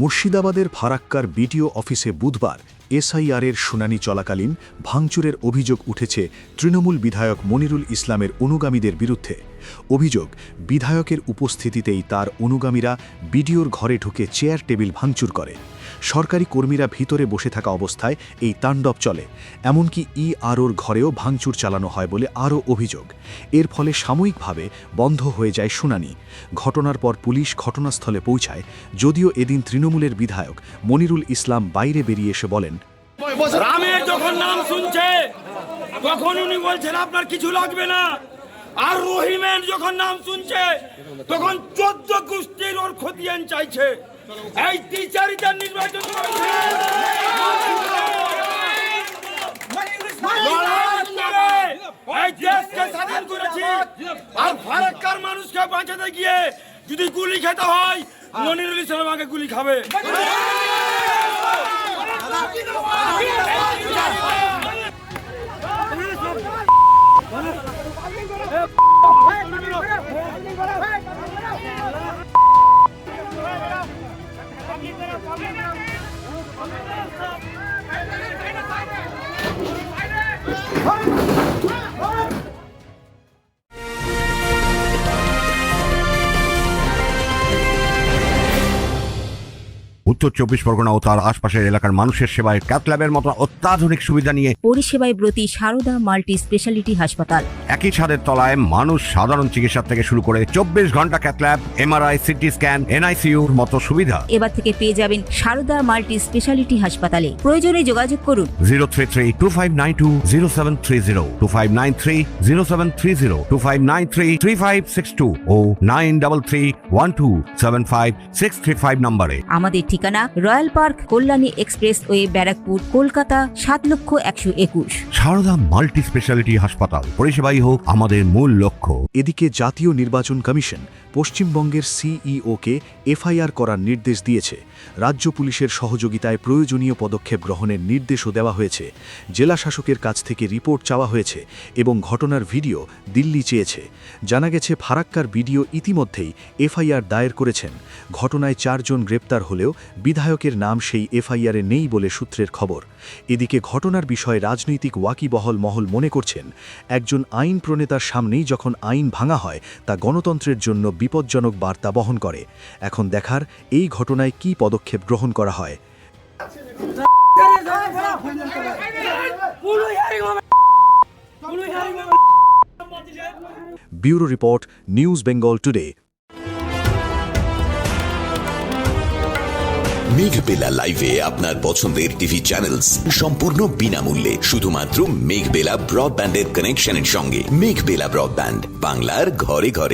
মুর্শিদাবাদের ফারাক্কার বিডিও অফিসে বুধবার এসআইআরের শুনানি চলাকালীন ভাঙচুরের অভিযোগ উঠেছে তৃণমূল বিধায়ক মনিরুল ইসলামের অনুগামীদের বিরুদ্ধে। অভিযোগ, বিধায়কের উপস্থিতিতেই তার অনুগামীরা বিডিওর ঘরে ঢুকে চেয়ার টেবিল ভাঙচুর করে। সরকারি কর্মীরা ভিতরে বসে থাকা অবস্থায় এই তাণ্ডব চলে। এমনকি ইআরওর ঘরেও ভাঙচুর চালানো হয় বলে আরও অভিযোগ। এর ফলে সাময়িকভাবে বন্ধ হয়ে যায় শুনানি। ঘটনার পর পুলিশ ঘটনাস্থলে পৌঁছায়, যদিও এদিন তৃণমূলের বিধায়ক মনিরুল ইসলাম বাইরে বেরিয়ে এসে বলেন, রামের যখন নাম শুনছে তখন উনি বলছেন আপনার কিছু লাগবে না, আর রহিমের যখন নাম শুনছে তখন 14 গোষ্ঠীর ওর খতিয়ান চাইছে। এই টিচারিটা নির্বাচন করেছে, এই দেশকে স্বাধীন করেছি, আর ফারাক্কার মানুষকে বাঁচাতে গিয়ে যদি গুলি খেতে হয় মনিরুল ইসলাম আগে গুলি খাবে। উত্তর 24 পরগনা ও তার আশপাশের এলাকার মানুষের সেবায় ক্যাথ ল্যাবের মতো অত্যাধুনিক সুবিধা নিয়ে পরিষেবায় ব্রতী সারদা মাল্টি স্পেশালিটি হাসপাতাল। একই ছাদের তলায় মানুষ সাধারণ চিকিৎসা থেকে শুরু করে 24 ঘন্টা cath lab, MRI, CT scan, এনআইসিইউর মতো সুবিধা এবার থেকে পেয়ে যাবেন সারদা মাল্টি স্পেশালিটি হাসপাতালে। প্রয়োজনে যোগাযোগ করুন 033-2592-0730, 2593-0730, 2593-3562 ও 9331275635 নম্বরে। আমাদের ঠিকানা Royal Park, Kalyani expressway, Barrackpore, Kolkata 7,01,21। Sarada multi speciality হাসপাতাল, পরিষেবাই হোক আমাদের মূল লক্ষ্য। এদিকে জাতীয় নির্বাচন কমিশন পশ্চিমবঙ্গের সিইওকে এফআইআর করার নির্দেশ দিয়েছে। রাজ্য পুলিশের সহযোগিতায় প্রয়োজনীয় পদক্ষেপ গ্রহণের নির্দেশও দেওয়া হয়েছে। জেলা শাসকের কাছ থেকে রিপোর্ট চাওয়া হয়েছে এবং ঘটনার ভিডিও দিল্লি চেয়েছে। জানা গেছে, ফারাক্কার বিডিও ইতিমধ্যেই এফআইআর দায়ের করেছেন। ঘটনায় 4 জন গ্রেপ্তার হলেও বিধায়কের নাম সেই এফআইআরে নেই বলে সূত্রের খবর। এদিকে ঘটনার বিষয়ে রাজনৈতিক ওয়াকিবহল মহল মনে করছেন, একজন আইন প্রণেতার সামনেই যখন আইন ভাঙা হয় তা গণতন্ত্রের জন্য বিপজ্জনক বার্তা বহন করে। এখন দেখার এই ঘটনায় কী পদক্ষেপ গ্রহণ করা হয়। Bureau report, news Bengal today. Meghbela লাইভে আপনার পছন্দের টিভি চ্যানেলস সম্পূর্ণ বিনামূল্যে, শুধুমাত্র মেঘবেলা ব্রডব্যান্ডের কানেকশনের সঙ্গে। মেঘবেলা ব্রডব্যান্ড, বাংলার ঘরে ঘরে।